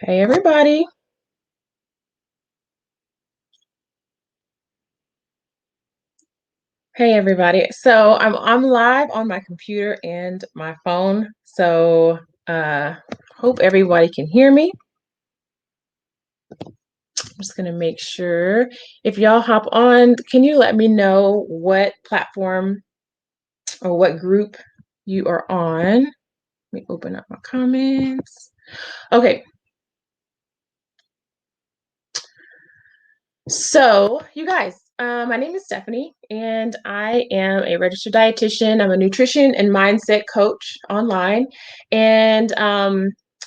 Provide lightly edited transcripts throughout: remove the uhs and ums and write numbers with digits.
Hey everybody. Hey everybody. So I'm live on my computer and my phone. So hope everybody can hear me. I'm just gonna make sure if y'all hop on, can you let me know what platform or what group you are on? Let me open up my comments. Okay, so you guys, my name is Stephanie, and I am a registered dietitian. I'm a nutrition and mindset coach online, and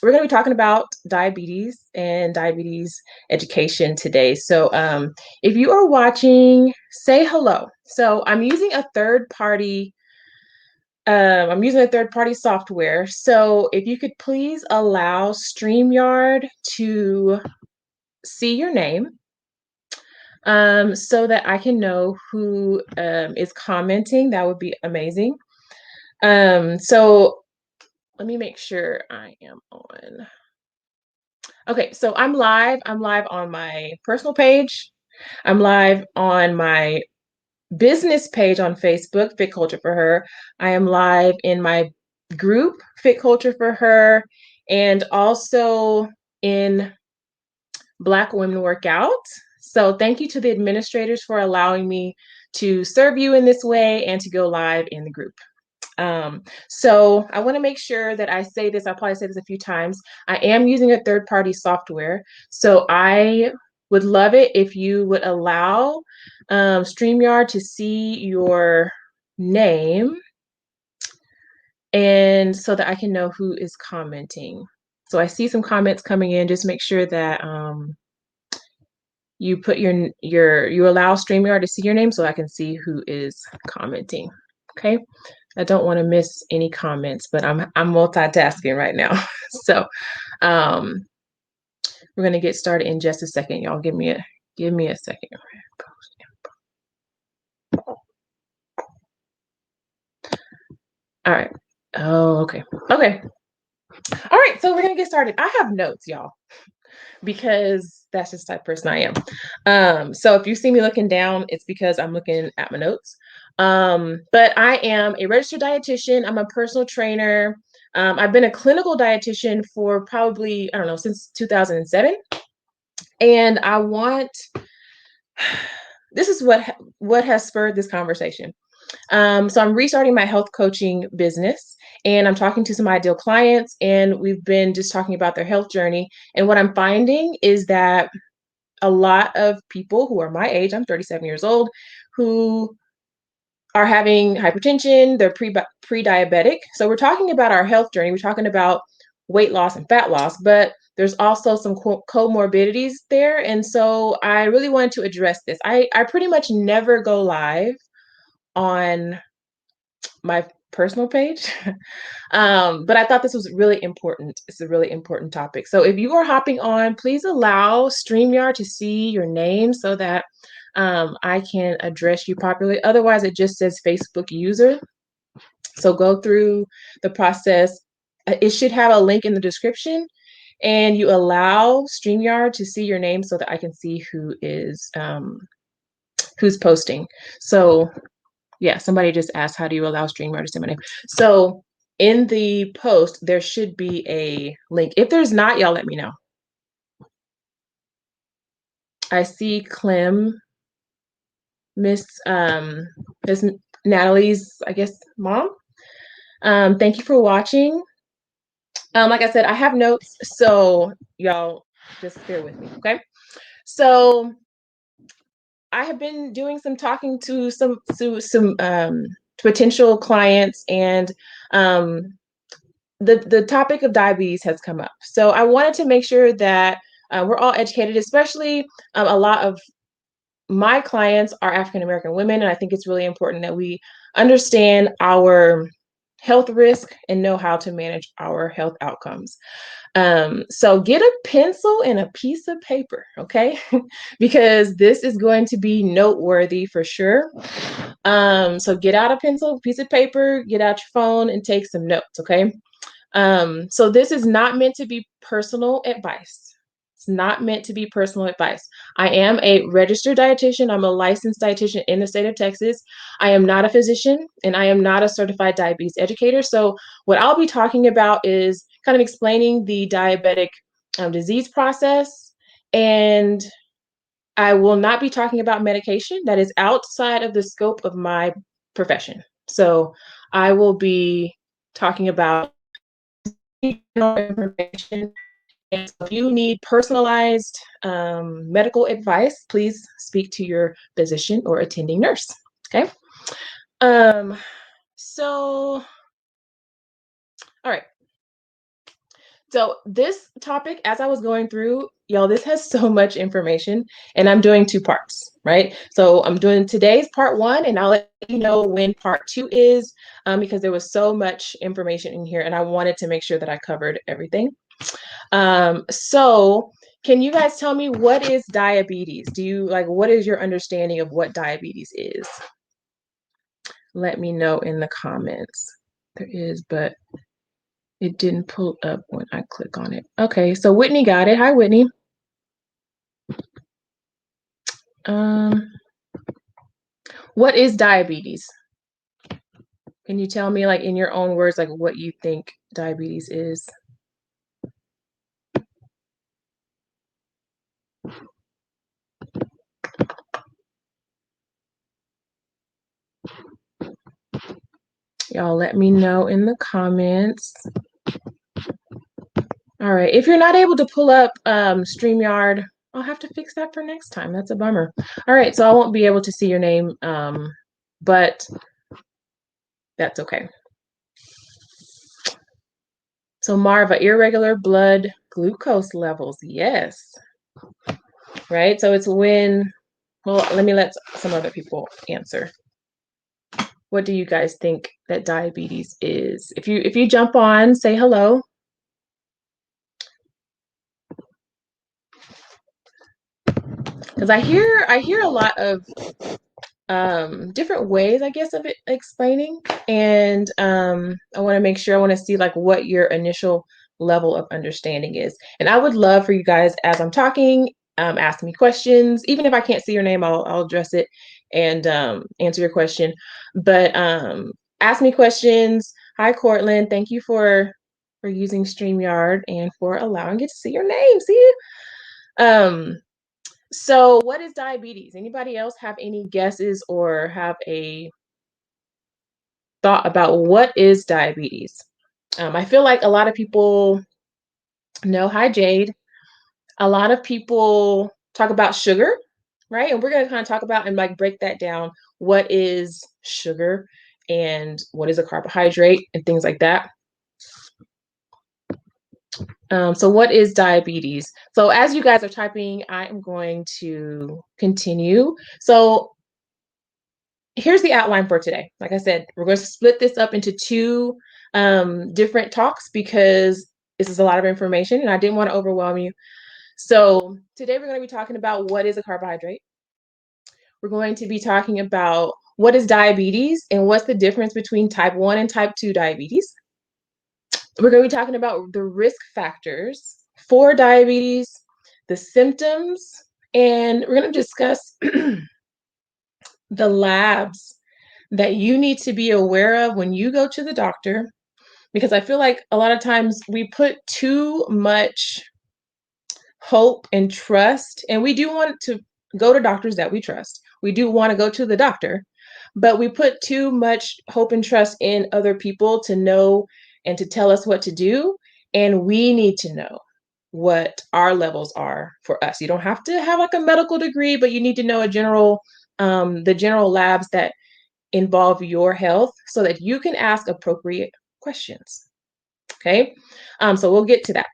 we're going to be talking about diabetes and diabetes education today. So if you are watching, say hello. So I'm using a third party. I'm using a third party software. So if you could please allow StreamYard to see your name so that I can know who is commenting. That would be amazing. So let me make sure I am on. Okay, so I'm live. I'm live on my personal page. I'm live on my business page on Facebook, Fit Culture for Her. I am live in my group, Fit Culture for Her, and also in Black Women Workout. So thank you to the administrators for allowing me to serve you in this way and to go live in the group. So I want to make sure that I say this, I'll probably say this a few times. I am using a third-party software. So I would love it if you would allow StreamYard to see your name and so that I can know who is commenting. So I see some comments coming in. Just make sure that you put you allow StreamYard to see your name so I can see who is commenting. Okay. I don't want to miss any comments, but I'm multitasking right now. So we're gonna get started in just a second. Y'all give me a second. All right. Oh, okay. Okay. All right. So we're gonna get started. I have notes, y'all, because that's just the type of person I am. So if you see me looking down, it's because I'm looking at my notes. But I am a registered dietitian. I'm a personal trainer. I've been a clinical dietitian for probably, I don't know, since 2007. And I want, this is what has spurred this conversation. So I'm restarting my health coaching business and I'm talking to some ideal clients and we've been just talking about their health journey. And what I'm finding is that a lot of people who are my age, I'm 37 years old, who are having hypertension, they're pre-diabetic. So we're talking about our health journey. We're talking about weight loss and fat loss, but there's also some comorbidities there. And so I really wanted to address this. I pretty much never go live on my personal page. But I thought this was really important. It's a really important topic. So if you are hopping on, please allow StreamYard to see your name so that I can address you properly. Otherwise, it just says Facebook user. So go through the process. It should have a link in the description and you allow StreamYard to see your name so that I can see who's posting. So yeah, somebody just asked, how do you allow StreamYard to say my name? So in the post, there should be a link. If there's not, y'all let me know. I see Clem, Miss Natalie's, I guess, mom. Thank you for watching. Like I said, I have notes, so y'all just bear with me, okay? So I have been doing some talking to some potential clients, and the topic of diabetes has come up. So I wanted to make sure that we're all educated, especially a lot of my clients are African American women, and I think it's really important that we understand our health risk and know how to manage our health outcomes. So get a pencil and a piece of paper, okay? Because this is going to be noteworthy for sure. So get out a pencil, piece of paper, get out your phone and take some notes, okay? So this is not meant to be personal advice. It's not meant to be personal advice. I am a registered dietitian. I'm a licensed dietitian in the state of Texas. I am not a physician and I am not a certified diabetes educator. So what I'll be talking about is kind of explaining the diabetic disease process, and I will not be talking about medication. That is outside of the scope of my profession. So I will be talking about information. And so if you need personalized medical advice, please speak to your physician or attending nurse. Okay. Um, so, all right. So this topic, as I was going through, y'all, this has so much information, and I'm doing two parts, right? So I'm doing today's part one, and I'll let you know when part two is, because there was so much information in here, and I wanted to make sure that I covered everything. So can you guys tell me, what is diabetes? What is your understanding of what diabetes is? Let me know in the comments. There is, but it didn't pull up when I click on it. Okay, so Whitney got it. Hi, Whitney. What is diabetes? Can you tell me, like, in your own words, like, what you think diabetes is? Y'all let me know in the comments. All right, if you're not able to pull up StreamYard, I'll have to fix that for next time. That's a bummer. All right, so I won't be able to see your name, but that's okay. So Marva, irregular blood glucose levels. Yes. Right, so it's when, well, let me let some other people answer. What do you guys think that diabetes is? If you jump on, say hello. Because I hear a lot of different ways, I guess, of it explaining, and I want to make sure, I want to see like what your initial level of understanding is. And I would love for you guys, as I'm talking, ask me questions. Even if I can't see your name, I'll address it and answer your question. But ask me questions. Hi, Cortland. Thank you for using StreamYard and for allowing it to see your name. See you. So what is diabetes? Anybody else have any guesses or have a thought about what is diabetes? I feel like a lot of people know. Hi, Jade. A lot of people talk about sugar, right? And we're going to kind of talk about and like break that down. What is sugar and what is a carbohydrate and things like that. So what is diabetes? So as you guys are typing, I am going to continue. So here's the outline for today. Like I said, we're going to split this up into two different talks because this is a lot of information and I didn't want to overwhelm you. So today we're going to be talking about what is a carbohydrate. We're going to be talking about what is diabetes and what's the difference between type 1 and type 2 diabetes. We're going to be talking about the risk factors for diabetes, the symptoms, and we're going to discuss the labs that you need to be aware of when you go to the doctor, because I feel like a lot of times we put too much hope and trust, and we do want to go to doctors that we trust. We do want to go to the doctor, but we put too much hope and trust in other people to know and to tell us what to do. And we need to know what our levels are for us. You don't have to have like a medical degree, but you need to know the general labs that involve your health so that you can ask appropriate questions. Okay, so we'll get to that.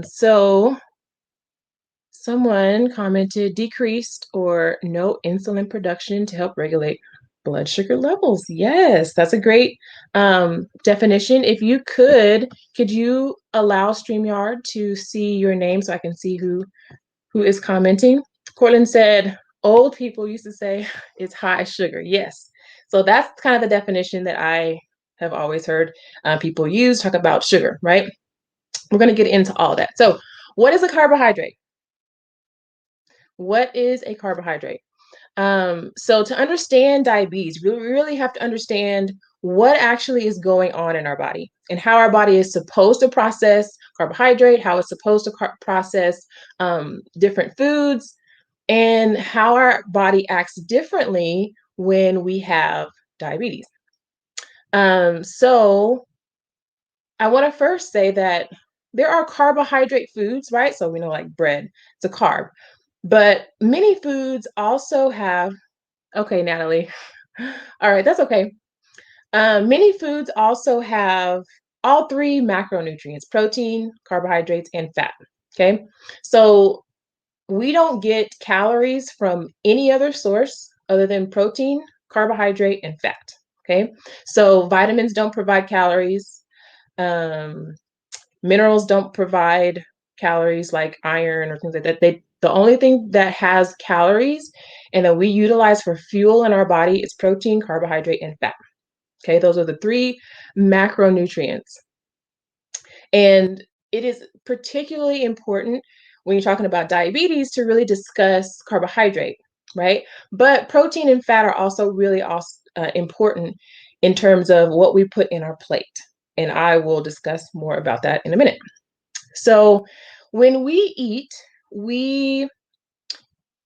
So someone commented decreased or no insulin production to help regulate blood sugar levels. Yes, that's a great definition. If you could you allow StreamYard to see your name so I can see who is commenting? Cortland said, old people used to say it's high sugar. Yes. So that's kind of the definition that I have always heard people use, talk about sugar, right? We're going to get into all that. So what is a carbohydrate? What is a carbohydrate? So to understand diabetes, we really have to understand what actually is going on in our body and how our body is supposed to process carbohydrate, how it's supposed to process different foods, and how our body acts differently when we have diabetes. So I want to first say that there are carbohydrate foods, right? So we know like bread, it's a carb. But many foods also have, okay, Natalie. All right, that's okay. Many foods also have all three macronutrients: protein, carbohydrates, and fat. Okay, so we don't get calories from any other source other than protein, carbohydrate, and fat. Okay, so vitamins don't provide calories. Um, Minerals don't provide calories like iron or things like that. The only thing that has calories and that we utilize for fuel in our body is protein, carbohydrate, and fat. Okay, those are the three macronutrients. And it is particularly important when you're talking about diabetes to really discuss carbohydrate, right? But protein and fat are also really important in terms of what we put in our plate. And I will discuss more about that in a minute. So when we eat, we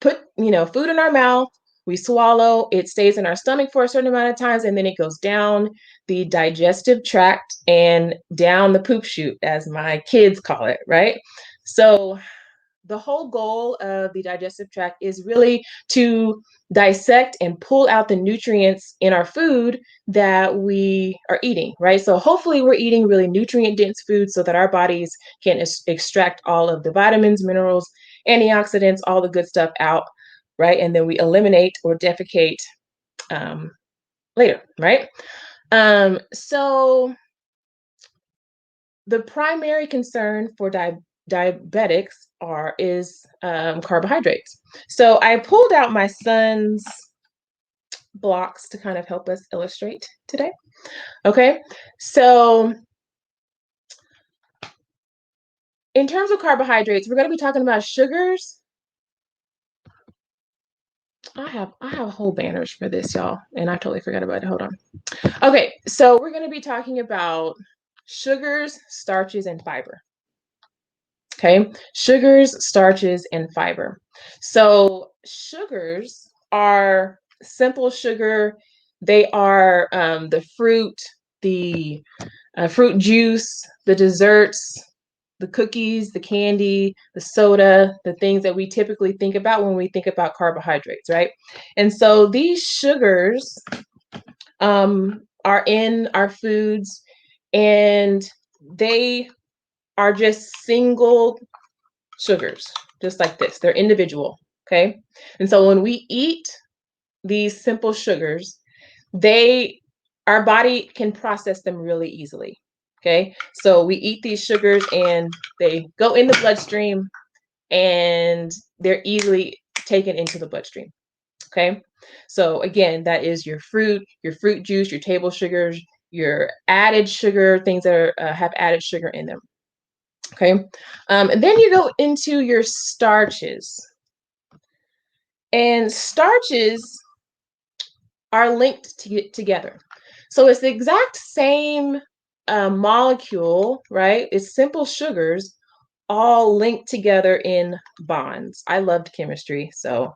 put, food in our mouth, we swallow, it stays in our stomach for a certain amount of times, and then it goes down the digestive tract and down the poop chute, as my kids call it, right? So the whole goal of the digestive tract is really to dissect and pull out the nutrients in our food that we are eating, right? So hopefully we're eating really nutrient dense food so that our bodies can extract all of the vitamins, minerals, antioxidants, all the good stuff out, right? And then we eliminate or defecate later, right? So the primary concern for diabetics is carbohydrates. So I pulled out my son's blocks to kind of help us illustrate today. Okay, so in terms of carbohydrates, we're going to be talking about sugars. I have whole banners for this, y'all, and I totally forgot about it. Hold on. Okay, so we're going to be talking about sugars, starches, and fiber. Okay, sugars, starches, and fiber. So sugars are simple sugar. They are the fruit, the fruit juice, the desserts, the cookies, the candy, the soda, the things that we typically think about when we think about carbohydrates, right? And so these sugars are in our foods, and they are just single sugars, just like this. They're individual, okay? And so when we eat these simple sugars, our body can process them really easily, okay? So we eat these sugars and they go in the bloodstream and they're easily taken into the bloodstream, okay? So again, that is your fruit juice, your table sugars, your added sugar, things that have added sugar in them. Okay, and then you go into your starches. And starches are linked together. So it's the exact same molecule, right? It's simple sugars all linked together in bonds. I loved chemistry, so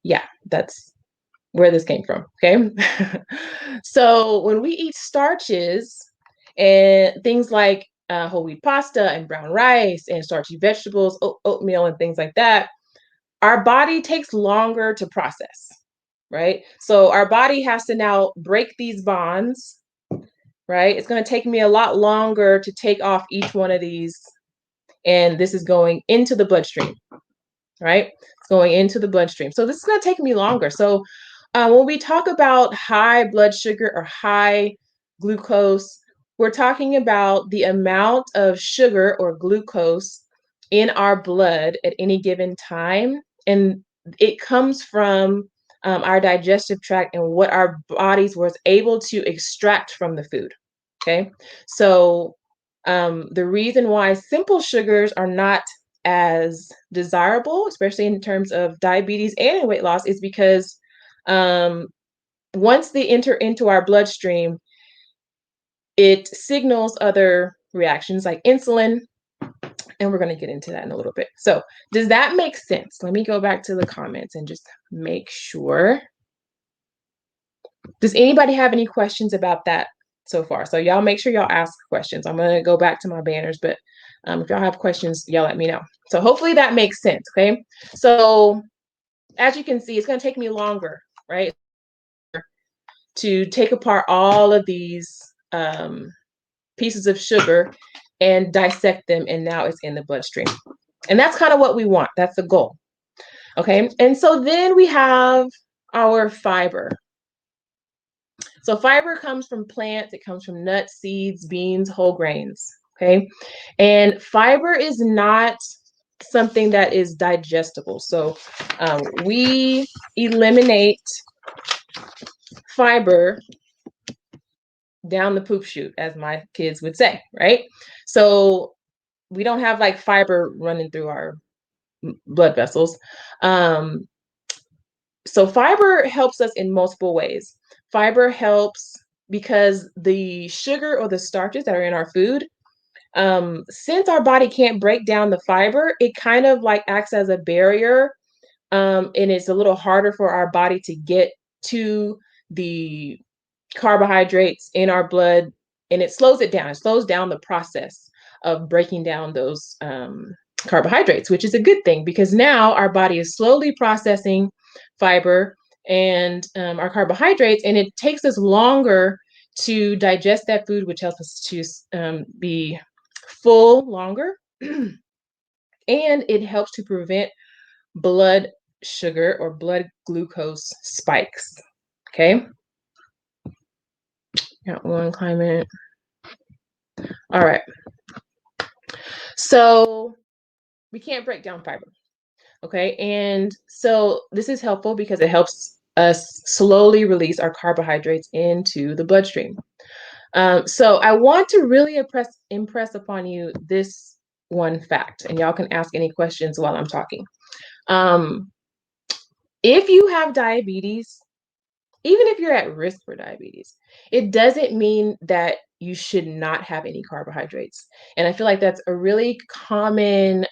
yeah, that's where this came from, okay? So when we eat starches and things like whole wheat pasta and brown rice and starchy vegetables, oatmeal and things like that, our body takes longer to process, right? So our body has to now break these bonds, right? It's going to take me a lot longer to take off each one of these, and this is going into the bloodstream, right? It's going into the bloodstream. So this is going to take me longer. So when we talk about high blood sugar or high glucose, we're talking about the amount of sugar or glucose in our blood at any given time. And it comes from our digestive tract and what our bodies was able to extract from the food. Okay, so the reason why simple sugars are not as desirable, especially in terms of diabetes and in weight loss, is because um, once they enter into our bloodstream, it signals other reactions like insulin, and we're going to get into that in a little bit. So, does that make sense? Let me go back to the comments and just make sure. Does anybody have any questions about that so far? So, y'all make sure y'all ask questions. I'm going to go back to my banners, but if y'all have questions, y'all let me know. So, hopefully that makes sense. Okay. So, as you can see, it's going to take me longer, right, to take apart all of these pieces of sugar and dissect them, and now it's in the bloodstream. And that's kind of what we want. That's the goal. Okay. And so then we have our fiber. So fiber comes from plants, it comes from nuts, seeds, beans, whole grains. Okay. And fiber is not something that is digestible. So we eliminate fiber down the poop chute, as my kids would say, right? So we don't have like fiber running through our blood vessels. So fiber helps us in multiple ways. Fiber helps because the sugar or the starches that are in our food, since our body can't break down the fiber, it kind of like acts as a barrier, and it's a little harder for our body to get to the carbohydrates in our blood, and it slows it down. It slows down the process of breaking down those carbohydrates, which is a good thing because now our body is slowly processing fiber and our carbohydrates, and it takes us longer to digest that food, which helps us to be full longer. And it helps to prevent blood sugar or blood glucose spikes. Okay. Got one comment. All right. So we can't break down fiber. Okay. And so this is helpful because it helps us slowly release our carbohydrates into the bloodstream. So I want to really impress upon you this one fact, and y'all can ask any questions while I'm talking. If you have diabetes, even if you're at risk for diabetes, it doesn't mean that you should not have any carbohydrates. And I feel like that's a really common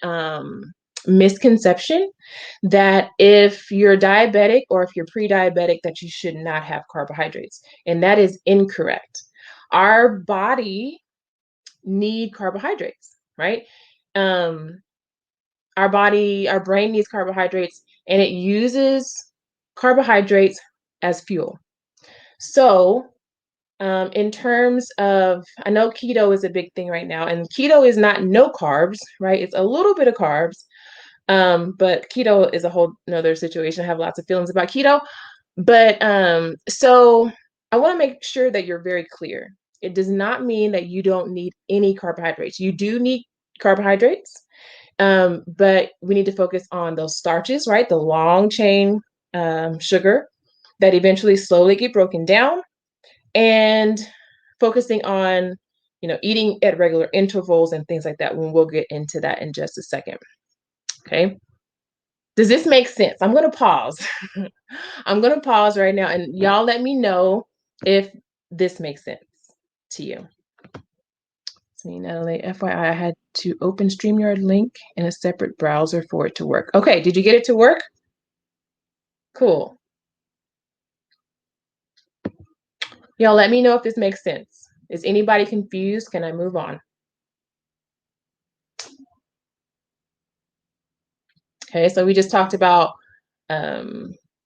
misconception, that if you're diabetic or if you're pre-diabetic, that you should not have carbohydrates. And that is incorrect. Our body need carbohydrates, right? Our brain needs carbohydrates, and it uses carbohydrates as fuel. So, in terms of, I know keto is a big thing right now, and keto is not no carbs, right? It's a little bit of carbs, but keto is a whole another situation. I have lots of feelings about keto, but so I want to make sure that you're very clear. It does not mean that you don't need any carbohydrates. You do need carbohydrates, but we need to focus on those starches, right? The long chain sugar that eventually slowly get broken down, and focusing on, eating at regular intervals and things like that, when we'll get into that in just a second. Okay. Does this make sense? I'm going to pause. I'm going to pause right now, and y'all let me know if this makes sense to you. See, Natalie, FYI, I had to open StreamYard link in a separate browser for it to work. Okay, did you get it to work? Cool. Y'all let me know if this makes sense. Is anybody confused? Can I move on? Okay, so we just talked about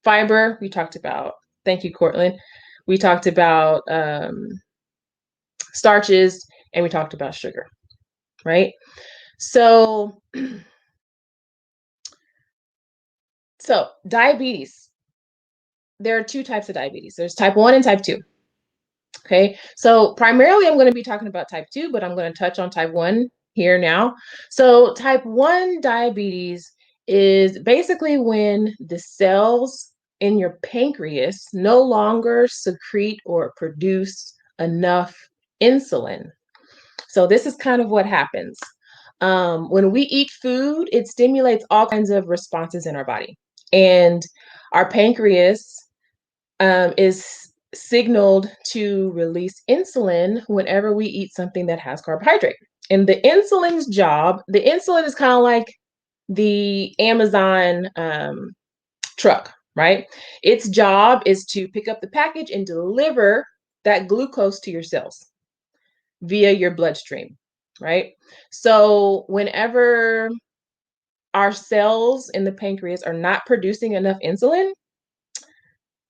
fiber. We talked about, thank you, Cortland. We talked about starches, and we talked about sugar, right? So, so diabetes. There are two types of diabetes. There's type 1 and type 2. Okay, so primarily I'm going to be talking about type 2, but I'm going to touch on type 1 here now. So type 1 diabetes is basically when the cells in your pancreas no longer secrete or produce enough insulin. So this is kind of what happens. When we eat food, it stimulates all kinds of responses in our body. And our pancreas is signaled to release insulin whenever we eat something that has carbohydrate. And the insulin's job, the insulin is kind of like the Amazon truck, right? Its job is to pick up the package and deliver that glucose to your cells via your bloodstream, right? So whenever our cells in the pancreas are not producing enough insulin,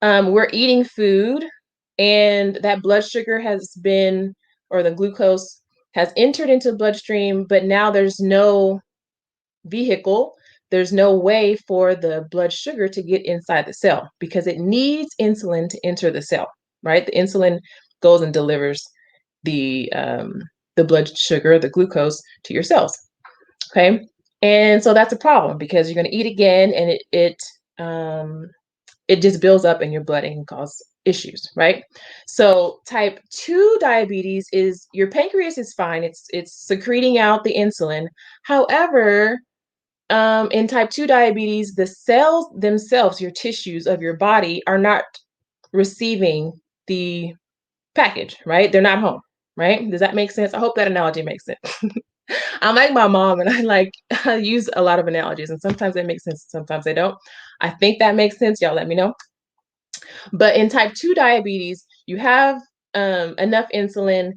we're eating food and that blood sugar has been, or the glucose has entered into the bloodstream, but now there's no vehicle, there's no way for the blood sugar to get inside the cell because it needs insulin to enter the cell, right? The insulin goes and delivers the blood sugar, the glucose to your cells. Okay. And so that's a problem because you're going to eat again and it just builds up in your blood and can cause issues, right? So type 2 diabetes is your pancreas is fine. It's secreting out the insulin. However, in type 2 diabetes, the cells themselves, your tissues of your body, are not receiving the package, right? They're not home, right? Does that make sense? I hope that analogy makes sense. I'm like my mom, and I use a lot of analogies, and sometimes they make sense, sometimes they don't. I think that makes sense. Y'all let me know. But in type 2 diabetes, you have enough insulin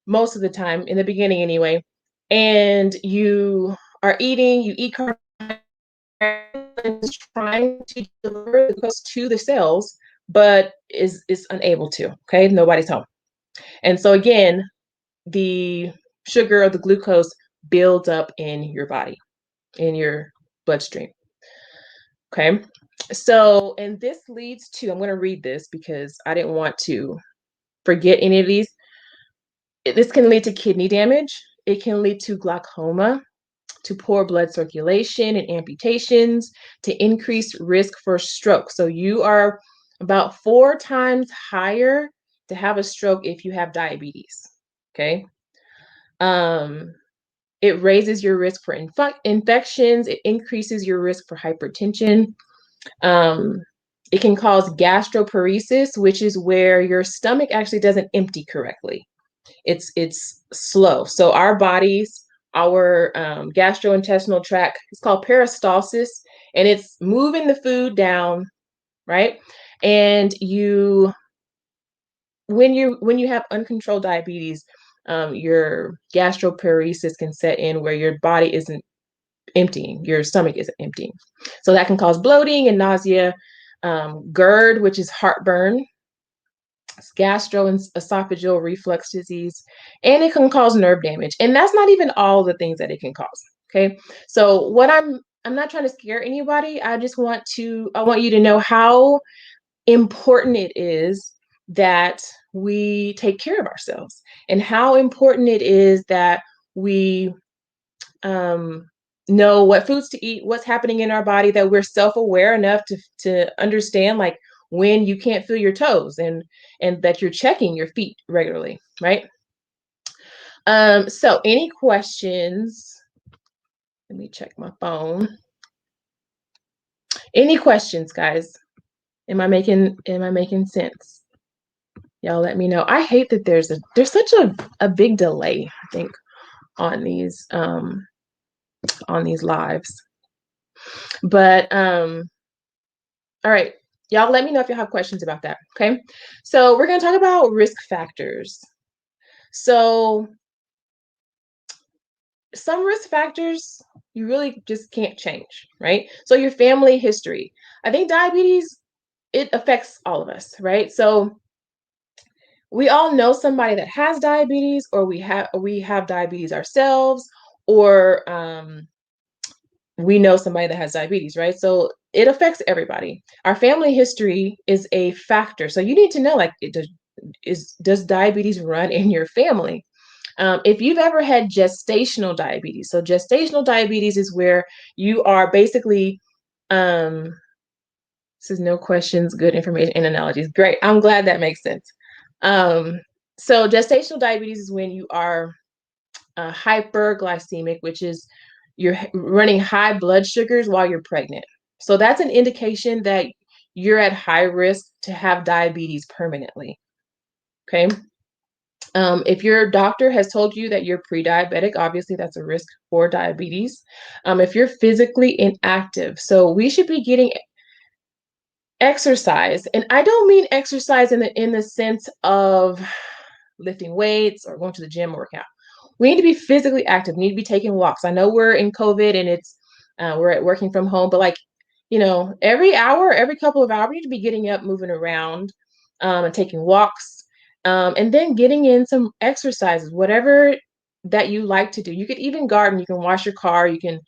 most of the time, in the beginning anyway, and you eat carbohydrates, trying to deliver the glucose to the cells, but is unable to. Okay, nobody's home. And so again, the sugar or the glucose builds up in your body, in your bloodstream. Okay. So, and this leads to, I'm going to read this because I didn't want to forget any of these. This can lead to kidney damage. It can lead to glaucoma, to poor blood circulation and amputations, to increased risk for stroke. So you are about 4 times higher to have a stroke if you have diabetes. Okay. It raises your risk for infections. It increases your risk for hypertension. Um, it can cause gastroparesis, which is where your stomach actually doesn't empty correctly. It's slow. So our bodies, our gastrointestinal tract, it's called peristalsis, and it's moving the food down, right? And when you have uncontrolled diabetes, your gastroparesis can set in where your body isn't emptying, your stomach isn't emptying. So that can cause bloating and nausea, GERD, which is heartburn, gastro and esophageal reflux disease, and it can cause nerve damage. And that's not even all the things that it can cause. Okay. So what I'm not trying to scare anybody. I want you to know how important it is that we take care of ourselves and how important it is that we know what foods to eat, what's happening in our body, that we're self-aware enough to understand like when you can't feel your toes and that you're checking your feet regularly, right? So any questions? Let me check my phone. Any questions, guys? Am I making sense? Y'all let me know. I hate that there's such a big delay, I think, on these lives. But all right, y'all let me know if you have questions about that. Okay. So we're going to talk about risk factors. So some risk factors you really just can't change, right? So your family history. I think diabetes, it affects all of us, right? So we all know somebody that has diabetes, or we have diabetes ourselves, or we know somebody that has diabetes, right? So it affects everybody. Our family history is a factor. So you need to know, like, does diabetes run in your family? If you've ever had gestational diabetes, so gestational diabetes is where you are basically This is no questions, good information, and analogies. Great. I'm glad that makes sense. So gestational diabetes is when you are hyperglycemic, which is you're running high blood sugars while you're pregnant. So that's an indication that you're at high risk to have diabetes permanently. Okay. If your doctor has told you that you're pre-diabetic, obviously that's a risk for diabetes. If you're physically inactive, so we should be getting exercise, and I don't mean exercise in the sense of lifting weights or going to the gym or workout. We need to be physically active. We need to be taking walks. I know we're in COVID and it's we're at working from home, but like, every hour, every couple of hours, we need to be getting up, moving around, and taking walks, and then getting in some exercises, whatever that you like to do. You could even garden. You can wash your car. You can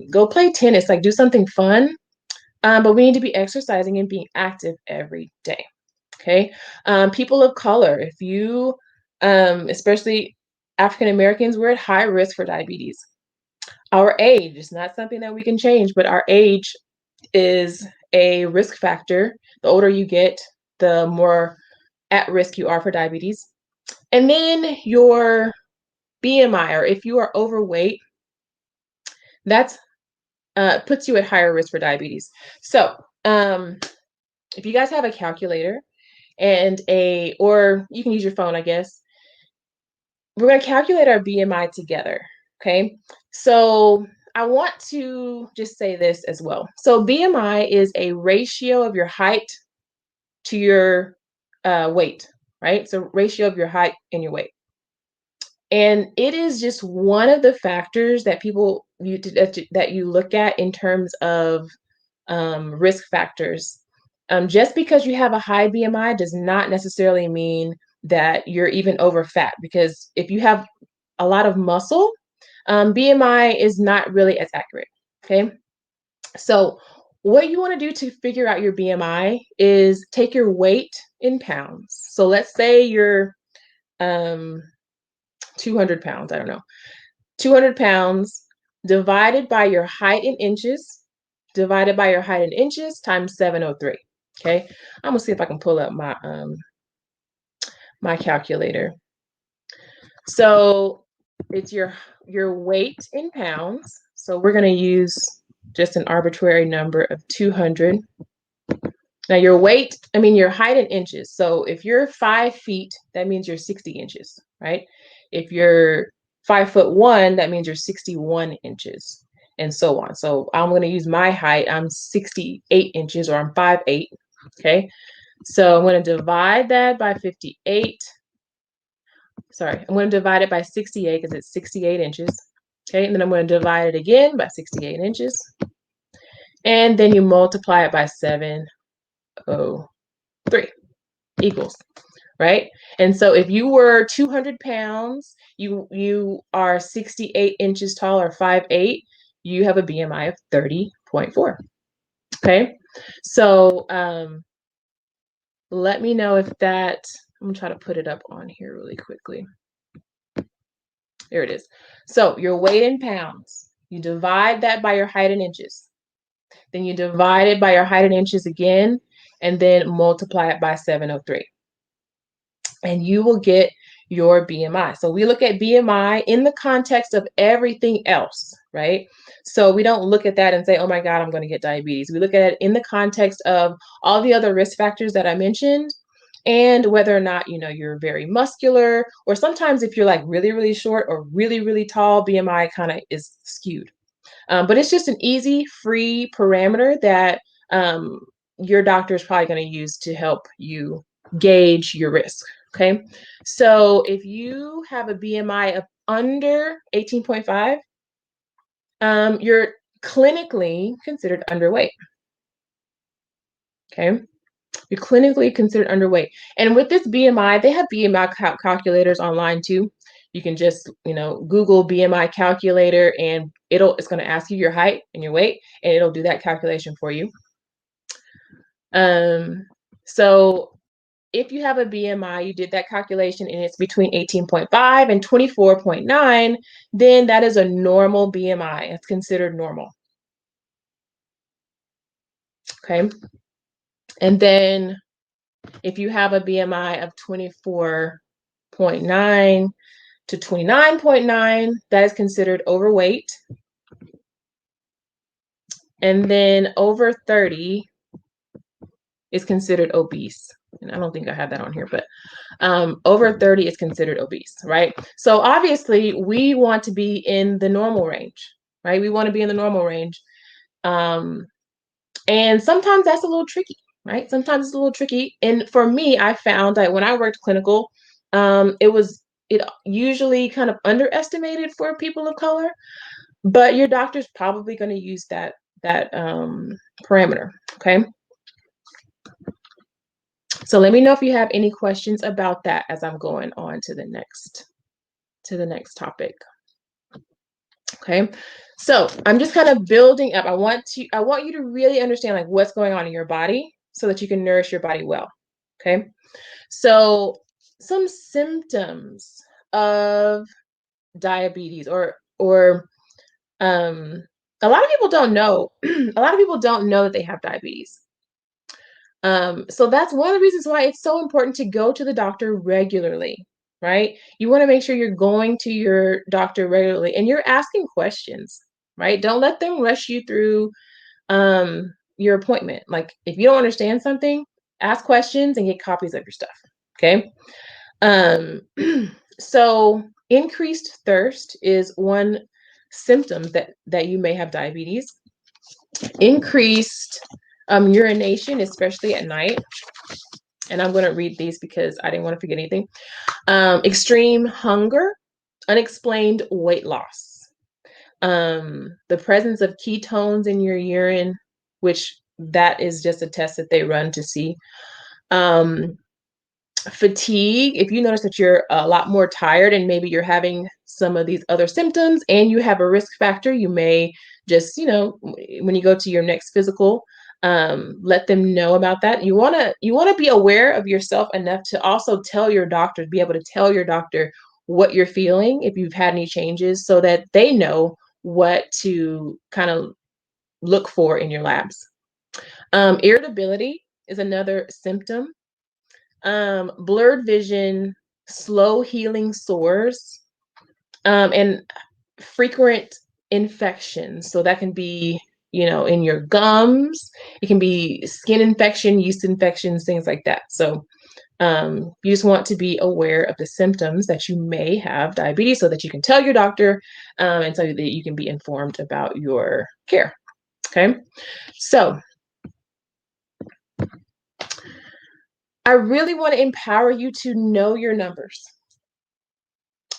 go play tennis. Like do something fun. But we need to be exercising and being active every day. Okay. People of color, if you, especially African Americans, we're at high risk for diabetes. Our age is not something that we can change, but our age is a risk factor. The older you get, the more at risk you are for diabetes. And then your BMI, or if you are overweight, that's puts you at higher risk for diabetes. So if you guys have a calculator or you can use your phone, I guess, we're going to calculate our BMI together. Okay. So I want to just say this as well. So BMI is a ratio of your height to your weight, right? So ratio of your height and your weight. And it is just one of the factors that that you look at in terms of risk factors. Just because you have a high BMI does not necessarily mean that you're even over fat, because if you have a lot of muscle, BMI is not really as accurate. Okay. So what you want to do to figure out your BMI is take your weight in pounds. So let's say you're 200 pounds, I don't know, 200 pounds divided by your height in inches, times 703. Okay. I'm gonna see if I can pull up my calculator. So it's your weight in pounds. So we're gonna use just an arbitrary number of 200. Now your your height in inches. So if you're 5 feet, that means you're 60 inches, right? If you're 5'1", that means you're 61 inches, and so on. So I'm going to use my height. I'm 68 inches, or I'm 5'8". Okay. So I'm going to divide that by 58. Sorry, I'm going to divide it by 68 because it's 68 inches. Okay. And then I'm going to divide it again by 68 inches. And then you multiply it by 703 equals, right? And so if you were 200 pounds, you are 68 inches tall, or 5'8", you have a BMI of 30.4. Okay. So let me know if that, I'm gonna try to put it up on here really quickly. There it is. So your weight in pounds, you divide that by your height in inches. Then you divide it by your height in inches again, and then multiply it by 703. And you will get your BMI. So we look at BMI in the context of everything else, right? So we don't look at that and say, oh my God, I'm going to get diabetes. We look at it in the context of all the other risk factors that I mentioned, and whether or not, you're very muscular, or sometimes if you're like really, really short or really, really tall, BMI kind of is skewed. But it's just an easy, free parameter that your doctor is probably going to use to help you gauge your risk. Okay. So if you have a BMI of under 18.5, you're clinically considered underweight. Okay. You're clinically considered underweight. And with this BMI, they have BMI calculators online too. You can just, Google BMI calculator, and it's going to ask you your height and your weight, and it'll do that calculation for you. So if you have a BMI, you did that calculation, and it's between 18.5 and 24.9, then that is a normal BMI. It's considered normal. Okay. And then if you have a BMI of 24.9 to 29.9, that is considered overweight. And then over 30 is considered obese. And I don't think I have that on here, but over 30 is considered obese, right? So obviously we want to be in the normal range, right? We want to be in the normal range. And sometimes that's a little tricky, right? Sometimes it's a little tricky. And for me, I found that when I worked clinical, it usually kind of underestimated for people of color, but your doctor's probably going to use that parameter. Okay. So let me know if you have any questions about that as I'm going on to the next topic. Okay. So I'm just kind of building up. I want you to really understand like what's going on in your body so that you can nourish your body well. Okay. So some symptoms of diabetes or a lot of people don't know. A lot of people don't know that they have diabetes. So that's one of the reasons why it's so important to go to the doctor regularly, right? You want to make sure you're going to your doctor regularly and you're asking questions, right? Don't let them rush you through your appointment. Like if you don't understand something, ask questions and get copies of your stuff. Okay. So increased thirst is one symptom that you may have diabetes. Increased urination, especially at night. And I'm going to read these because I didn't want to forget anything. Extreme hunger, unexplained weight loss, the presence of ketones in your urine, which that is just a test that they run to see. Fatigue, if you notice that you're a lot more tired and maybe you're having some of these other symptoms and you have a risk factor, you may just, when you go to your next physical, let them know about that. You want to be aware of yourself enough to also tell your doctor, be able to tell your doctor what you're feeling if you've had any changes so that they know what to kind of look for in your labs. Irritability is another symptom. Blurred vision, slow healing sores, and frequent infections. So that can be, in your gums. It can be skin infection, yeast infections, things like that. So you just want to be aware of the symptoms that you may have diabetes so that you can tell your doctor and so that you can be informed about your care. Okay. So I really want to empower you to know your numbers.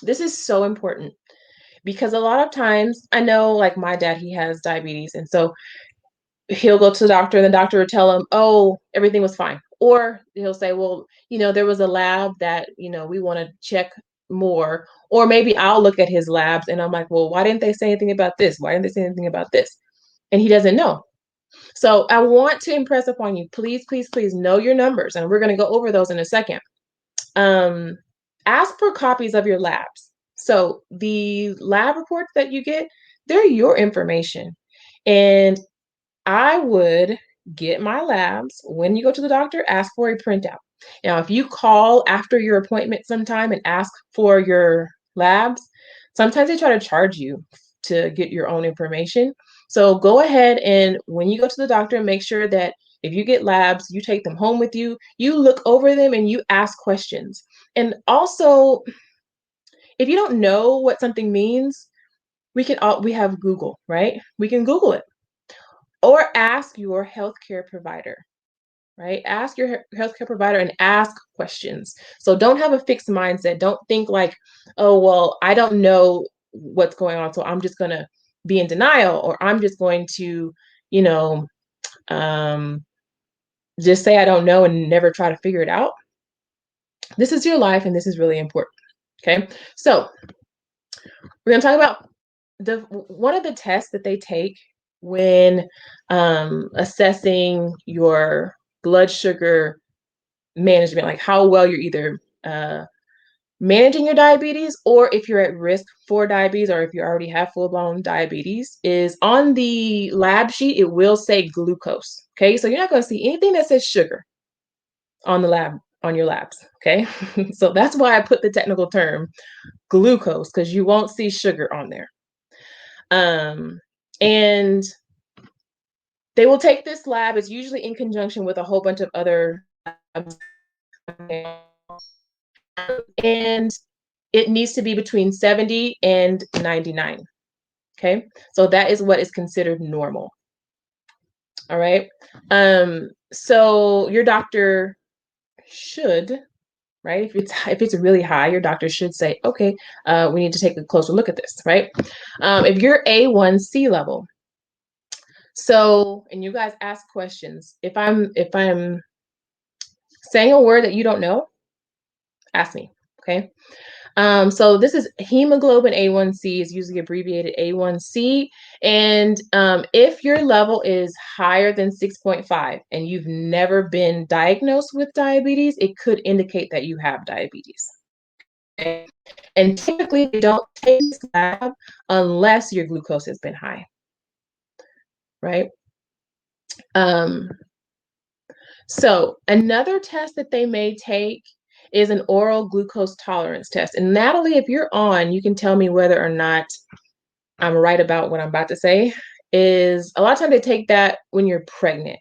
This is so important because a lot of times I know like my dad, he has diabetes. And so he'll go to the doctor and the doctor will tell him, oh, everything was fine. Or he'll say, well, there was a lab that, we want to check more. Or maybe I'll look at his labs and I'm like, well, why didn't they say anything about this? Why didn't they say anything about this? And he doesn't know. So I want to impress upon you, please, please, please know your numbers. And we're going to go over those in a second. Ask for copies of your labs. So the lab reports that you get, they're your information. And I would get my labs when you go to the doctor, ask for a printout. Now, if you call after your appointment sometime and ask for your labs, sometimes they try to charge you to get your own information. So go ahead and when you go to the doctor, make sure that if you get labs, you take them home with you, you look over them and you ask questions. And also, if you don't know what something means, we have Google, right? We can Google it. Or ask your healthcare provider, right? Ask your healthcare provider and ask questions. So don't have a fixed mindset. Don't think like, oh, well, I don't know what's going on, so I'm just going to be in denial, or I'm just going to, you know, just say I don't know and never try to figure it out. This is your life, and this is really important. Okay, so we're going to talk about one of the tests that they take when assessing your blood sugar management, like how well you're either managing your diabetes, or if you're at risk for diabetes, or if you already have full-blown diabetes, is on the lab sheet, it will say glucose. Okay, so you're not going to see anything that says sugar on the lab, on your labs. Okay, so that's why I put the technical term glucose, because you won't see sugar on there. And they will take this lab. It's usually in conjunction with a whole bunch of other labs, and it needs to be between 70 and 99. Okay, so that is what is considered normal. All right. So your doctor should, right? If it's really high, your doctor should say, okay, we need to take a closer look at this, right? If your A1c level, so, and you guys ask questions. If I'm saying a word that you don't know, ask me. Okay. So this is hemoglobin A1c, is usually abbreviated A1c. And if your level is higher than 6.5 and you've never been diagnosed with diabetes, it could indicate that you have diabetes. Okay? And typically they don't take this lab unless your glucose has been high, right? So another test that they may take is an oral glucose tolerance test. And Natalie, if you're on, you can tell me whether or not I'm right about what I'm about to say. Is a lot of times they take that when you're pregnant,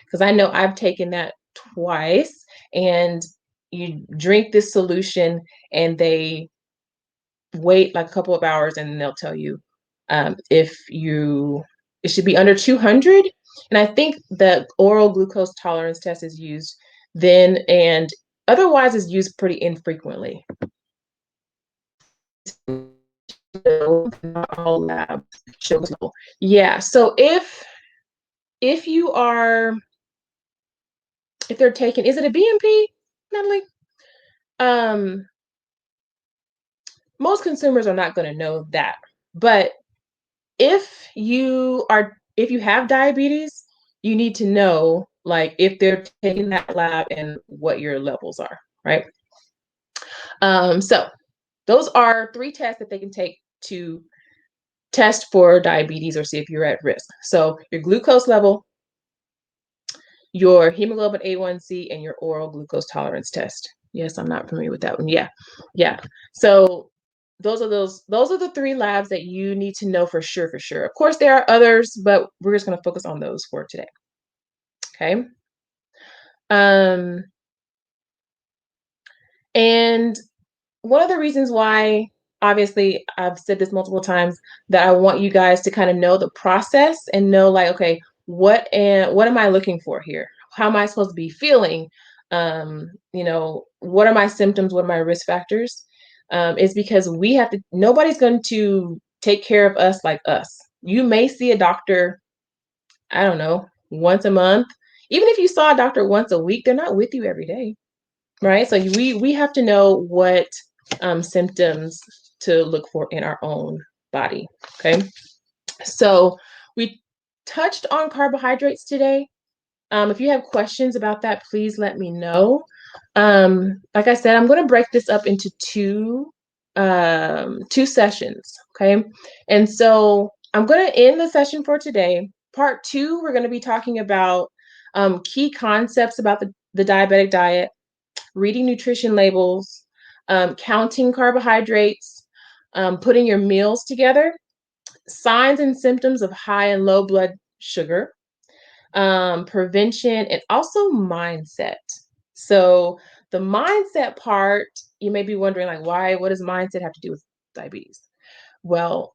because I know I've taken that twice, and you drink this solution and they wait like a couple of hours and they'll tell you if it should be under 200. And I think the oral glucose tolerance test is used then, and otherwise is used pretty infrequently. Not all labs show this level. Yeah, so if you are, if they're taking, is it a BMP, Natalie? Most consumers are not going to know that, but if you have diabetes, you need to know, like, if they're taking that lab and what your levels are, right? So those are 3 tests that they can take to test for diabetes or see if you're at risk. So your glucose level, your hemoglobin A1c, and your oral glucose tolerance test. Yes, I'm not familiar with that one. Yeah. So those are the 3 labs that you need to know for sure, Of course, there are others, but we're just going to focus on those for today. Okay. Um, and one of the reasons why, obviously, I've said this multiple times, that I want you guys to kind of know the process and know, like, okay, what am I looking for here? How am I supposed to be feeling? What are my symptoms? What are my risk factors? Is because nobody's going to take care of us like us. You may see a doctor, I don't know, once a month. Even if you saw a doctor once a week, they're not with you every day, right? So we have to know what symptoms to look for in our own body. Okay, so we touched on carbohydrates today. If you have questions about that, please let me know. Like I said, I'm going to break this up into two sessions. Okay, and so I'm going to end the session for today. Part 2, we're going to be talking about key concepts about the diabetic diet, reading nutrition labels, counting carbohydrates, putting your meals together, signs and symptoms of high and low blood sugar, prevention, and also mindset. So the mindset part, you may be wondering, like, what does mindset have to do with diabetes? Well,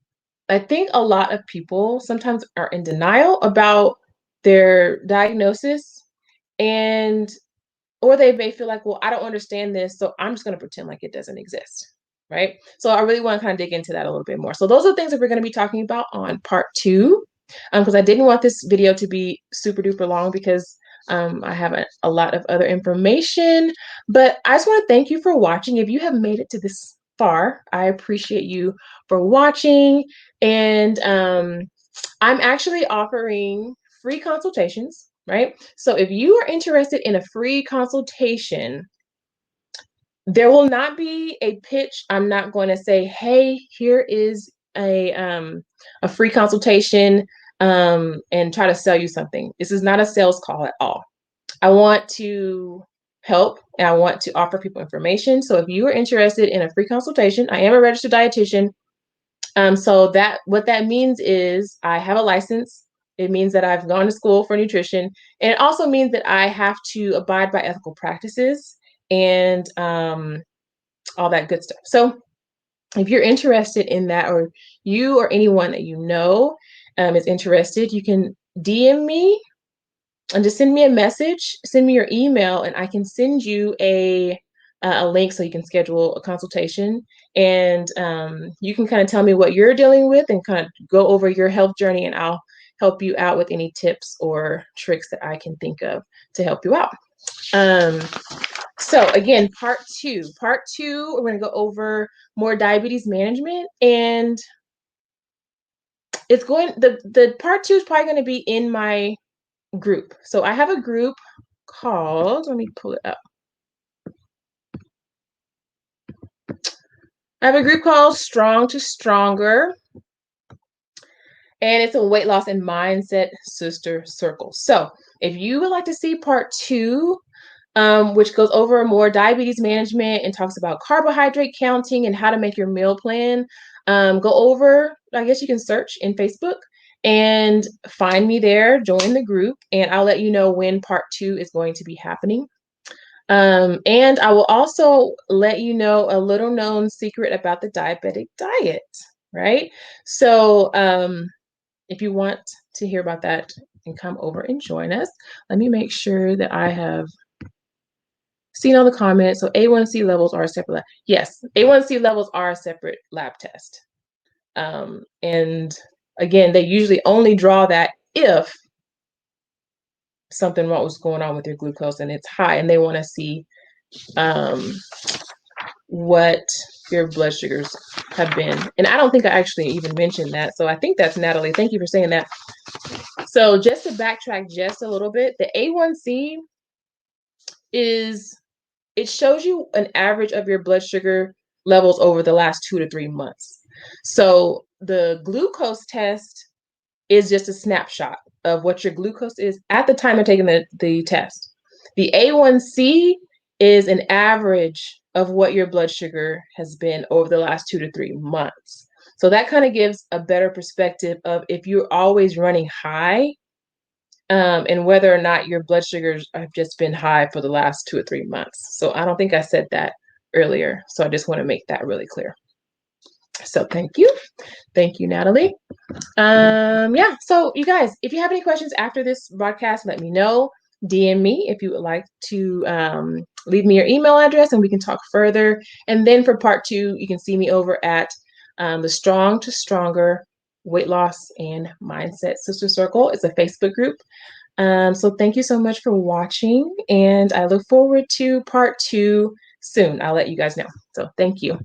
I think a lot of people sometimes are in denial about their diagnosis, and or they may feel like, well, I don't understand this, so I'm just going to pretend like it doesn't exist, right? So I really want to kind of dig into that a little bit more. So those are the things that we're going to be talking about on part 2, because I didn't want this video to be super duper long, because I have a lot of other information. But I just want to thank you for watching. If you have made it to this far, I appreciate you for watching. And I'm actually offering free consultations, right? So if you are interested in a free consultation, There will not be a pitch. I'm not going to say, hey, here is a free consultation and try to sell you something. This is not a sales call at all. I want to help and I want to offer people information. So if you are interested in a free consultation, I am a registered dietitian. So that what that means is I have a license. It means that I've gone to school for nutrition, and it also means that I have to abide by ethical practices and all that good stuff. So if you're interested in that, or you or anyone that you know is interested, you can DM me and just send me a message, send me your email, and I can send you a link so you can schedule a consultation. And you can kind of tell me what you're dealing with and kind of go over your health journey, and I'll help you out with any tips or tricks that I can think of to help you out. So again, part two, we're going to go over more diabetes management, and the part two is probably going to be in my group. So I have a group called, let me pull it up. I have a group called Strong to Stronger, and it's a weight loss and mindset sister circle. So if you would like to see part two, which goes over more diabetes management and talks about carbohydrate counting and how to make your meal plan, go over, I guess you can search in Facebook and find me there, join the group, and I'll let you know when part two is going to be happening. And I will also let you know a little known secret about the diabetic diet, right? So if you want to hear about that and come over and join us, let me make sure that I have seen all the comments. So A1C levels are a separate lab. Yes, A1C levels are a separate lab test. And again, they usually only draw that if something was going on with your glucose and it's high, and they want to see what your blood sugars have been. And I don't think I actually even mentioned that. So I think that's Natalie. Thank you for saying that. So just to backtrack just a little bit, the A1C it shows you an average of your blood sugar levels over the last 2 to 3 months. So the glucose test is just a snapshot of what your glucose is at the time of taking the test. The A1C is an average of what your blood sugar has been over the last 2 to 3 months. So that kind of gives a better perspective of if you're always running high, and whether or not your blood sugars have just been high for the last 2 or 3 months. So I don't think I said that earlier. So I just want to make that really clear. So thank you. Thank you, Natalie. Yeah, so you guys, if you have any questions after this broadcast, let me know. DM me if you would like to leave me your email address and we can talk further. And then for part two, you can see me over at the Strong to Stronger Weight Loss and Mindset Sister Circle. It's a Facebook group. So thank you so much for watching, and I look forward to part two soon. I'll let you guys know. So thank you.